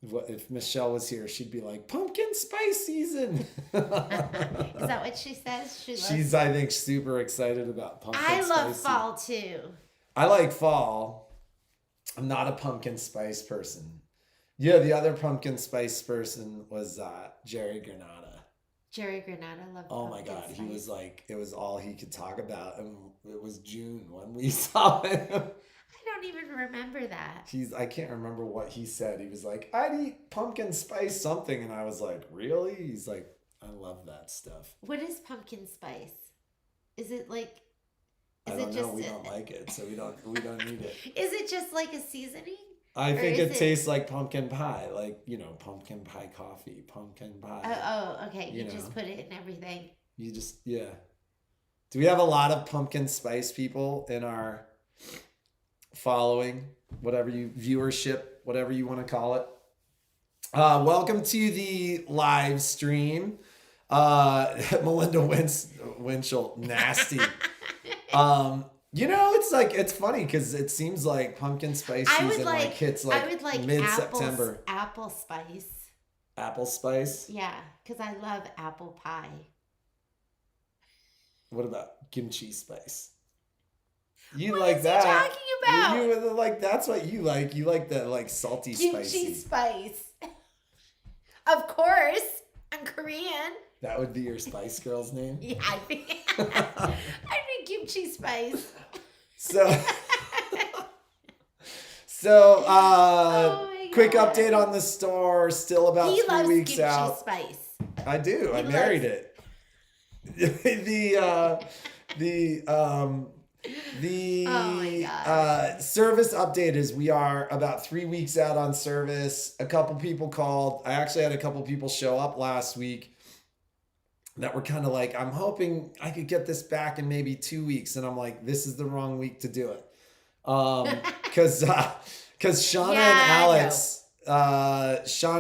If Michelle was here, she'd be like, pumpkin spice season. Is that what she says? She's, I think, super excited about pumpkin I love spice. fall too. I like fall. I'm not a pumpkin spice person. Yeah, the other pumpkin spice person was Jerry Granada. Jerry Granada loved. Oh my pumpkin God, spice. he was like, it was all he could talk about, and it was June when we saw him. I don't even remember that. I can't remember what he said. He was like, I'd eat pumpkin spice something, and I was like, really? He's like, I love that stuff. What is pumpkin spice? Is it like? I don't know. We don't like it, so we don't need it. Is it just like a seasoning? I think it tastes like pumpkin pie, like, pumpkin pie coffee, pumpkin pie. Oh, okay. You just put it in everything. Yeah. Do we have a lot of pumpkin spice people in our following, viewership, whatever you want to call it? Welcome to the live stream. Melinda Winchell, nasty. It's funny because it seems like pumpkin spice season hits mid-September. Apple spice. Apple spice? Yeah, because I love apple pie. What about kimchi spice? You what like is that? What are you talking about? That's what you like. You like the salty spicy. Kimchi spice. Of course, I'm Korean. That would be your Spice Girls name? Yeah, I think kimchi spice. Quick update on the store. Still about 3 weeks out. He loves kimchi spice. I do. I married it. Service update is we are about 3 weeks out on service. A couple people called. I actually had a couple people show up last week that were kind of like, I'm hoping I could get this back in maybe 2 weeks. And I'm like, this is the wrong week to do it. Because Shauna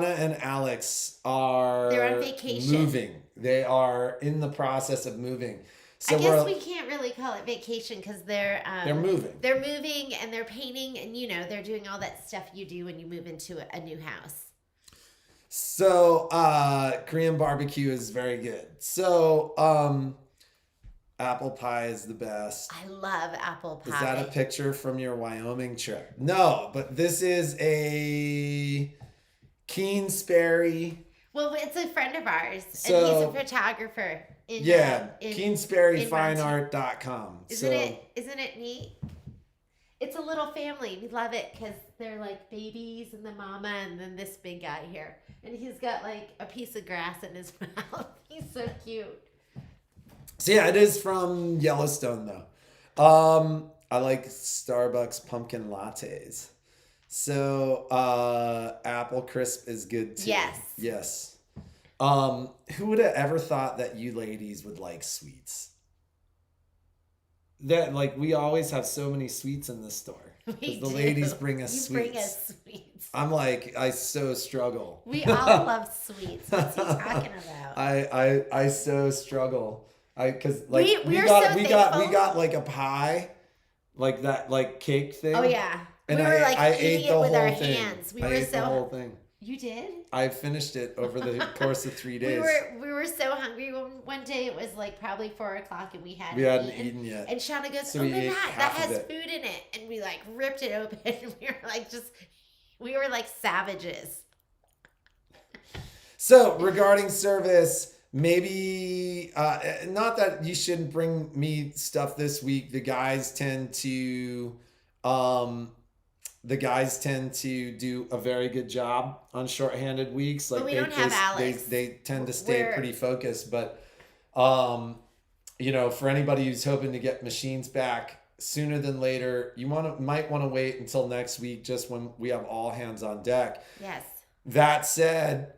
and Alex are they're on vacation. Moving. They are in the process of moving. So I guess we can't really call it vacation because they're moving. They're moving and they're painting and they're doing all that stuff you do when you move into a new house. So Korean barbecue is very good. So apple pie is the best. I love apple pie. Is that a picture from your Wyoming trip? No, but this is a Keen Sperry. Well, it's a friend of ours, and he's a photographer. KeensperryFineArt.com. Isn't it neat? It's a little family. We love it because they're like babies and the mama and then this big guy here. And he's got like a piece of grass in his mouth. He's so cute. So yeah, it is from Yellowstone though. I like Starbucks pumpkin lattes. So apple crisp is good too. Yes. Who would have ever thought that you ladies would like sweets? That we always have so many sweets in the store. Because the ladies bring us sweets. Bring us sweets. I'm like, I so struggle. We all love sweets. What's he talking about? I so struggle. Because we got like a pie, like that cake thing. Oh yeah. And we were I eating ate it the with whole our thing. hands. I ate the whole thing. You did? I finished it over the course of 3 days. We were so hungry. One day it was probably 4:00 and we hadn't eaten yet. And Shauna goes, so "Open that has food in it." And we ripped it open. And we were like savages. So regarding service, maybe not that you shouldn't bring me stuff this week. The guys tend to do a very good job on shorthanded weeks. But we don't have Alex. They tend to stay pretty focused. But, for anybody who's hoping to get machines back sooner than later, you might want to wait until next week, just when we have all hands on deck. Yes. That said,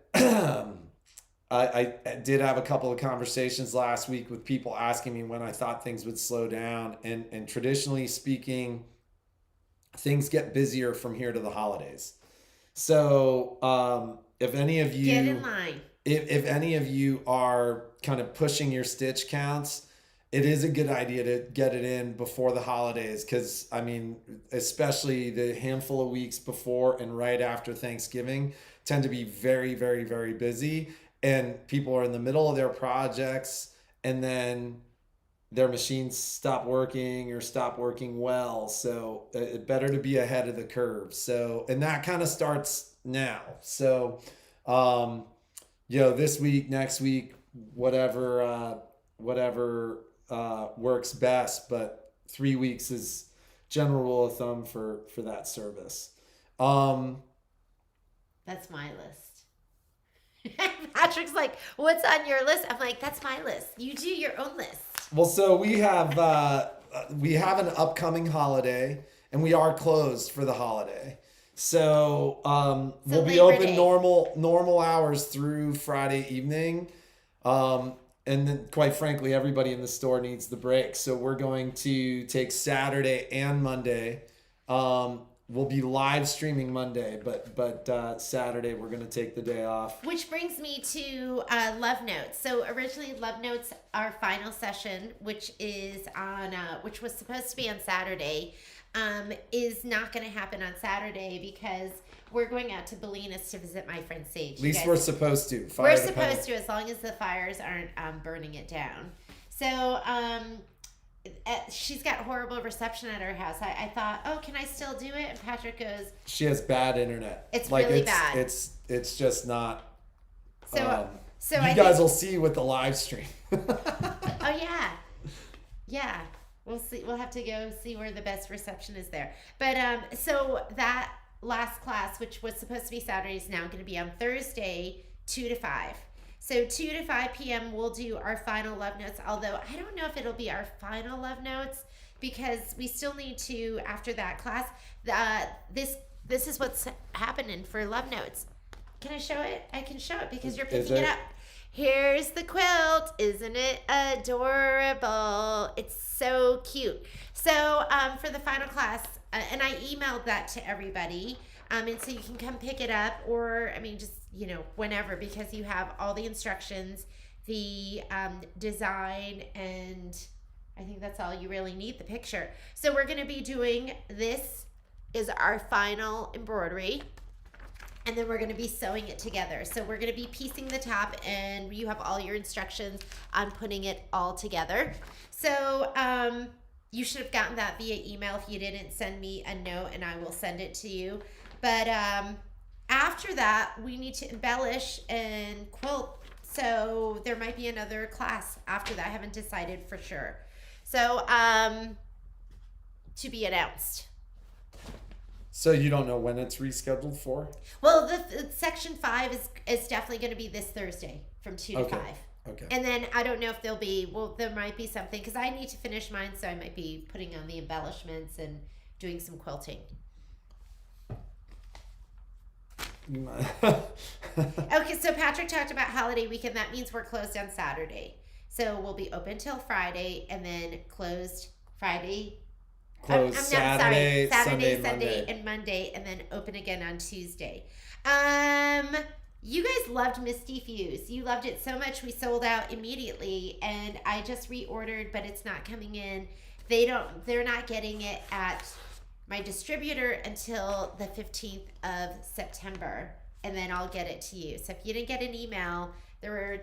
I did have a couple of conversations last week with people asking me when I thought things would slow down. And traditionally speaking, things get busier from here to the holidays. So if any of you get in line, if any of you are kind of pushing your stitch counts it is a good idea to get it in before the holidays because, I mean, especially the handful of weeks before and right after Thanksgiving tend to be very, very, very busy. And people are in the middle of their projects and then their machines stop working or stop working well. So better to be ahead of the curve. So, and that kind of starts now. So, um, this week, next week, whatever works best, but 3 weeks is general rule of thumb for that service. That's my list. Patrick's like, what's on your list? I'm like, that's my list. You do your own list. Well, so we have an upcoming holiday, and we are closed for the holiday. So we'll be Labor open Day. normal hours through Friday evening. And then, quite frankly, everybody in the store needs the break. So we're going to take Saturday and Monday. We'll be live streaming Monday, but Saturday we're going to take the day off. Which brings me to Love Notes. So originally, Love Notes, our final session, which is on, which was supposed to be on Saturday, is not going to happen on Saturday because we're going out to Bolinas to visit my friend Sage. At least we're supposed to. We're supposed to, as long as the fires aren't burning it down. So she's got horrible reception at her house. I thought, oh, can I still do it? And Patrick goes, she has bad internet. It's really bad. It's just not. So you guys will see with the live stream. Oh yeah. We'll see. We'll have to go see where the best reception is there. But so that last class, which was supposed to be Saturday, is now going to be on Thursday, 2 to 5. So 2 to 5 p.m. we'll do our final Love Notes. Although I don't know if it'll be our final Love Notes because we still need to, after that class, this is what's happening for Love Notes. Can I show it? I can show it because you're picking it up. Here's the quilt. Isn't it adorable? It's so cute. So for the final class, and I emailed that to everybody, and so you can come pick it up, or I mean, just whenever, because you have all the instructions, the design, and I think that's all you really need, the picture. So we're going to be doing, this is our final embroidery. And then we're going to be sewing it together. So we're going to be piecing the top, and you have all your instructions on putting it all together. So you should have gotten that via email. If you didn't, send me a note and I will send it to you. But after that, we need to embellish and quilt. So there might be another class after that. I haven't decided for sure. So to be announced. So you don't know when it's rescheduled for? Well, the section 5 is definitely going to be this Thursday from 2 to 5. Okay. And then I don't know if there'll be, there might be something, because I need to finish mine, so I might be putting on the embellishments and doing some quilting. Okay, so Patrick talked about holiday weekend. That means we're closed on Saturday. So we'll be open till Friday and then closed Friday. Closed Saturday, Sunday, Monday. and Monday, and then open again on Tuesday. You guys loved Misty Fuse. You loved it so much we sold out immediately, and I just reordered, but it's not coming in. They're not getting it at my distributor until the 15th of September, and then I'll get it to you. So if you didn't get an email, there were,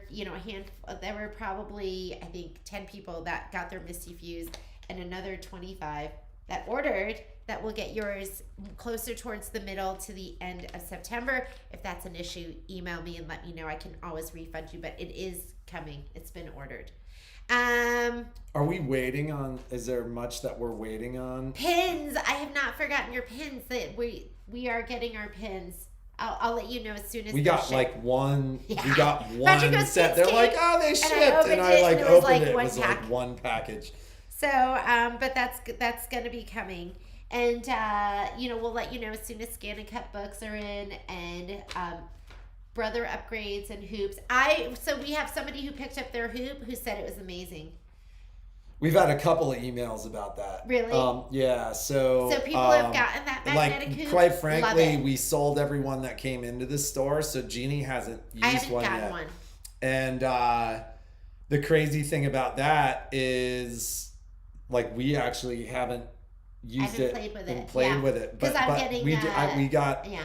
there were probably, I think, 10 people that got their Misty Fuse, and another 25 that ordered, that will get yours closer towards the middle to the end of September. If that's an issue, email me and let me know. I can always refund you, but it is coming. It's been ordered. Are we waiting on, is there much that we're waiting on? Pins. I have not forgotten your pins. That we are getting our pins. I'll let you know as soon as we got like one. Yeah. We got one goes, set. They're like, oh, they shipped, and I like opened it. It was like one package. So, but that's gonna be coming, and we'll let you know as soon as Scan and Cut books are in, and brother upgrades and hoops. So we have somebody who picked up their hoop who said it was amazing. We've had a couple of emails about that. Really? Yeah. So people have gotten that magnetic hoop. Quite frankly, we sold everyone that came into the store, so Jeannie hasn't used one yet. I haven't gotten one. And the crazy thing about that is, like, we actually haven't I used haven't it played with and it. played Yeah. with it, Because I'm but getting, we got yeah.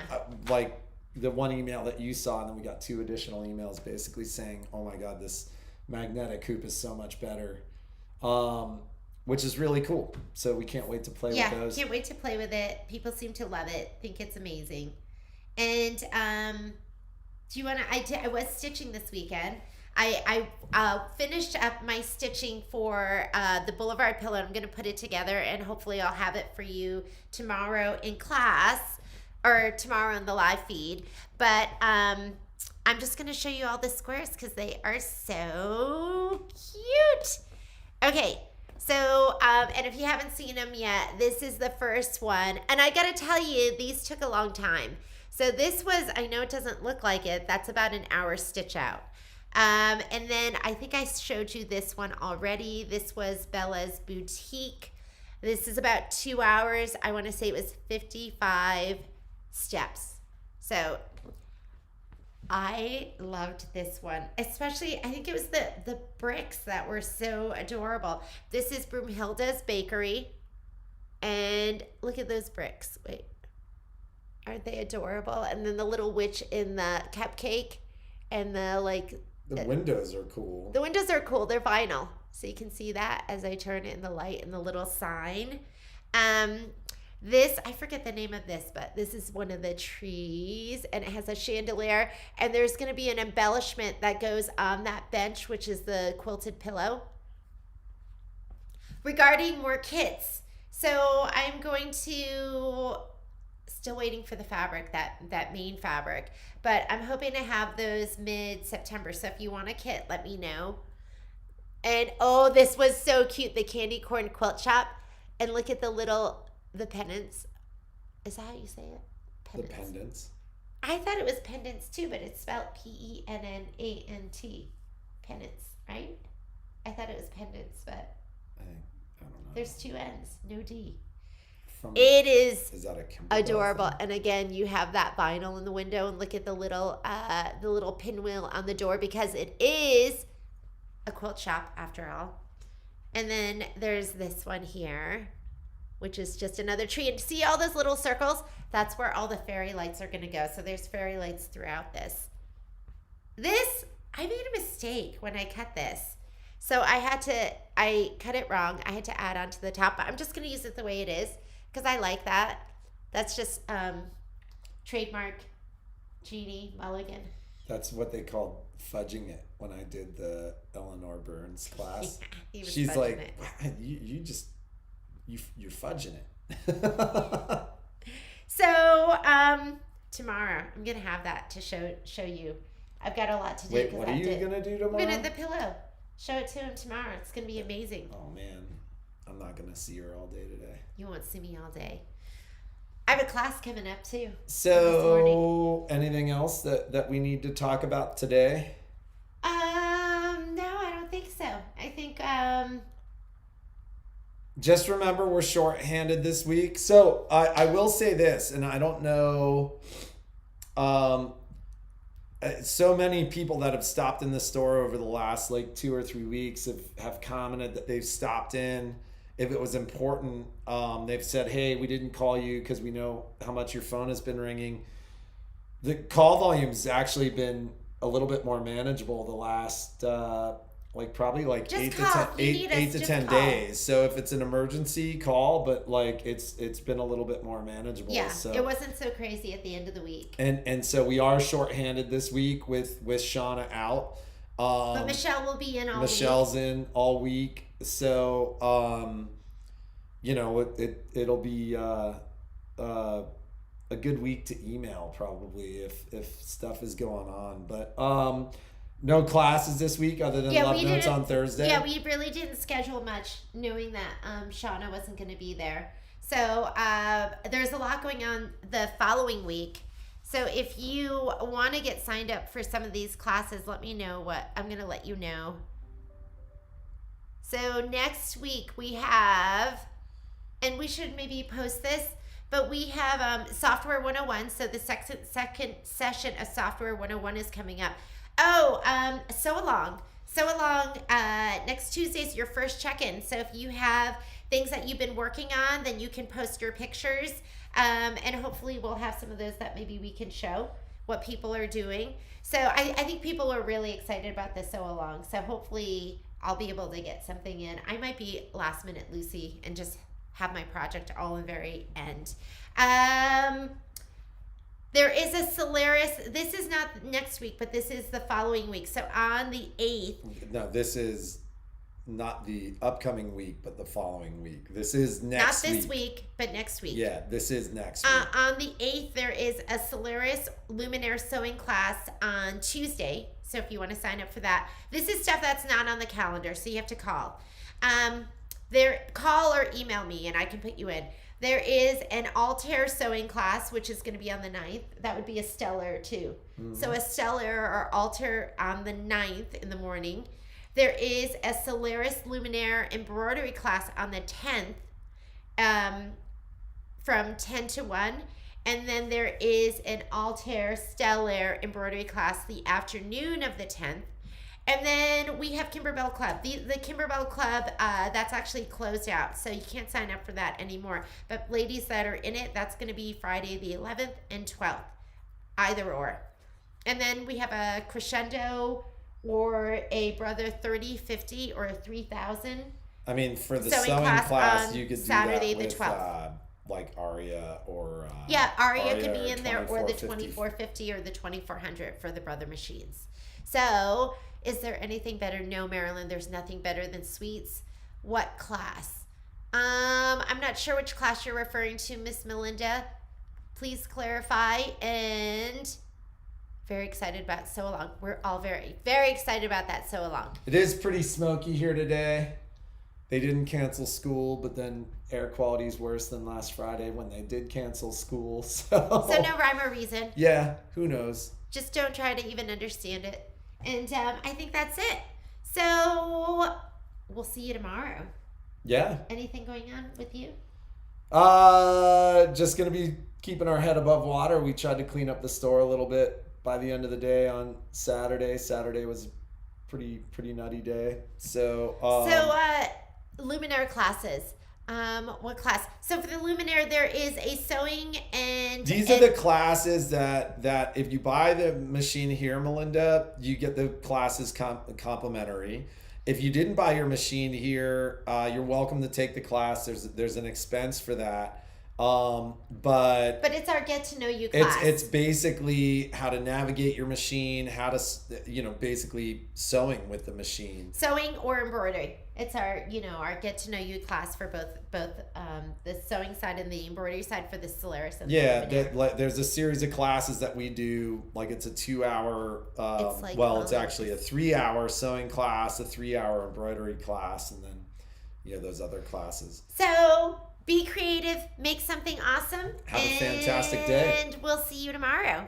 like the one email that you saw, and then we got 2 additional emails basically saying, "Oh my God, this magnetic hoop is so much better," um, which is really cool. So we can't wait to play with Yeah, those. can't wait to play with it. People seem to love it, think it's amazing. And do you want to? I was stitching this weekend. I finished up my stitching for the Boulevard pillow. I'm going to put it together, and hopefully I'll have it for you tomorrow in class or tomorrow in the live feed. But I'm just going to show you all the squares because they are so cute. Okay, so, and if you haven't seen them yet, this is the first one. And I gotta tell you, these took a long time. So this was, I know it doesn't look like it, that's about an hour stitch out. And then I think I showed you this one already. This was Bella's Boutique. This is about 2 hours. I wanna say it was 55 steps. So I loved this one, especially I think it was the bricks that were so adorable. This is Broomhilda's Bakery, and look at those bricks. Wait, aren't they adorable? And then the little witch in the cupcake, and The windows are cool. the windows are cool. They're vinyl, so you can see that as I turn it in the light, and the little sign. This, I forget the name of this, but this is one of the trees, and it has a chandelier, and there's going to be an embellishment that goes on that bench, which is the quilted pillow. Regarding more kits, so I'm going to, still waiting for the fabric, that main fabric, but I'm hoping to have those mid-September, so if you want a kit, let me know. And oh, this was so cute, the candy corn quilt shop, and look at the pendants. Is that how you say it? The pendants. I thought it was pendants too, but it's spelled Pennant. Pendants, right? I thought it was pendants, but I don't know. there's 2 N's, no D. Is Is that a Kimberly adorable. thing? And again, you have that vinyl in the window, and look at the little pinwheel on the door because it is a quilt shop after all. And then there's this one here, which is just another tree. And see all those little circles? That's where all the fairy lights are going to go. So there's fairy lights throughout this. This, I made a mistake when I cut this. So I cut it wrong. I had to add on to the top, but I'm just going to use it the way it is because I like that. That's just trademark Jeannie Mulligan. That's what they called fudging it when I did the Eleanor Burns class. He was She's fudging like, it. "Wow, you're fudging it." So tomorrow I'm gonna have that to show you. I've got a lot to do. Wait, what are you gonna do tomorrow? I'm gonna the pillow. Show it to him tomorrow. It's gonna be amazing. Oh man, I'm not gonna see her all day today. You won't see me all day. I have a class coming up too. So, anything else that we need to talk about today? No, I don't think so. I think Just remember we're short-handed this week. So I will say this, and I don't know. So many people that have stopped in the store over the last like 2 or 3 weeks have commented that they've stopped in. If it was important, they've said, "Hey, we didn't call you because we know how much your phone has been ringing." The call volume's actually been a little bit more manageable the last probably Just 8 call. to 10, If you need us, 8 to just 10 call. days. So if it's an emergency, call, but like it's been a little bit more manageable. yeah, So it wasn't so crazy at the end of the week. and so we are shorthanded this week with Shauna out. But Michelle will be in all week. Michelle's in all week, so it'll be a good week to email probably if stuff is going on. But no classes this week other than Love Notes on Thursday. Yeah, we really didn't schedule much, knowing that Shauna wasn't going to be there. So there's a lot going on the following week. So if you want to get signed up for some of these classes, let me know what I'm going to let you know. So next week we have, and we should maybe post this, but we have Software 101. So the second session of Software 101 is coming up. Oh, sew along. Sew Along next Tuesday is your first check-in. So if you have things that you've been working on, then you can post your pictures, and hopefully we'll have some of those that maybe we can show what people are doing. So I think people are really excited about the Sew Along. So hopefully I'll be able to get something in. I might be last minute Lucy and just have my project all in the very end. There is a Solaris. This is not next week, but this is the following week. So on the 8th. No, this is not the upcoming week, but the following week. This is next week. Not this week, but next week. Yeah, this is next week. On the 8th, there is a Solaris Luminaire sewing class on Tuesday. So if you want to sign up for that. This is stuff that's not on the calendar, so you have to call. Call or email me, and I can put you in. There is an Altair sewing class, which is going to be on the 9th. That would be a Stellar, too. Mm-hmm. So a Stellar or Altair on the 9th in the morning. There is a Solaris Luminaire embroidery class on the 10th from 10 to 1. And then there is an Altair Stellar embroidery class the afternoon of the 10th. And then we have Kimberbell Club. The Kimberbell Club, that's actually closed out, so you can't sign up for that anymore. But ladies that are in it, that's going to be Friday the 11th and 12th, either or. And then we have a Crescendo or a Brother 30, 50, or a 3,000. I mean, for the sewing class you could do Saturday that with, the 12th. Like Aria or... Aria could be in there, or the 2450 or the 2400 for the Brother machines. So... is there anything better? No, Marilyn, there's nothing better than sweets. What class? I'm not sure which class you're referring to, Miss Melinda. Please clarify. And very excited about Sew Along. We're all very, very excited about that Sew Along. It is pretty smoky here today. They didn't cancel school, but then air quality is worse than last Friday when they did cancel school. So no rhyme or reason. Yeah, who knows? Just don't try to even understand it. And I think that's it. So we'll see you tomorrow. Yeah. Anything going on with you? Just going to be keeping our head above water. We tried to clean up the store a little bit by the end of the day on Saturday. Saturday was a pretty nutty day. So Luminaire classes. What class? So for the Luminaire, there is a sewing and... These are the classes that if you buy the machine here, Melinda, you get the classes complimentary. If you didn't buy your machine here, you're welcome to take the class. There's an expense for that. But it's our get to know you class. It's basically how to navigate your machine, how to, basically sewing with the machine. Sewing or embroidery. It's our get to know you class for both the sewing side and the embroidery side for the Solaris. And there's a series of classes that we do. Like it's a 2-hour, it's actually a 3-hour sewing class, a 3-hour embroidery class, and then those other classes. So be creative, make something awesome. Have a fantastic day. And we'll see you tomorrow.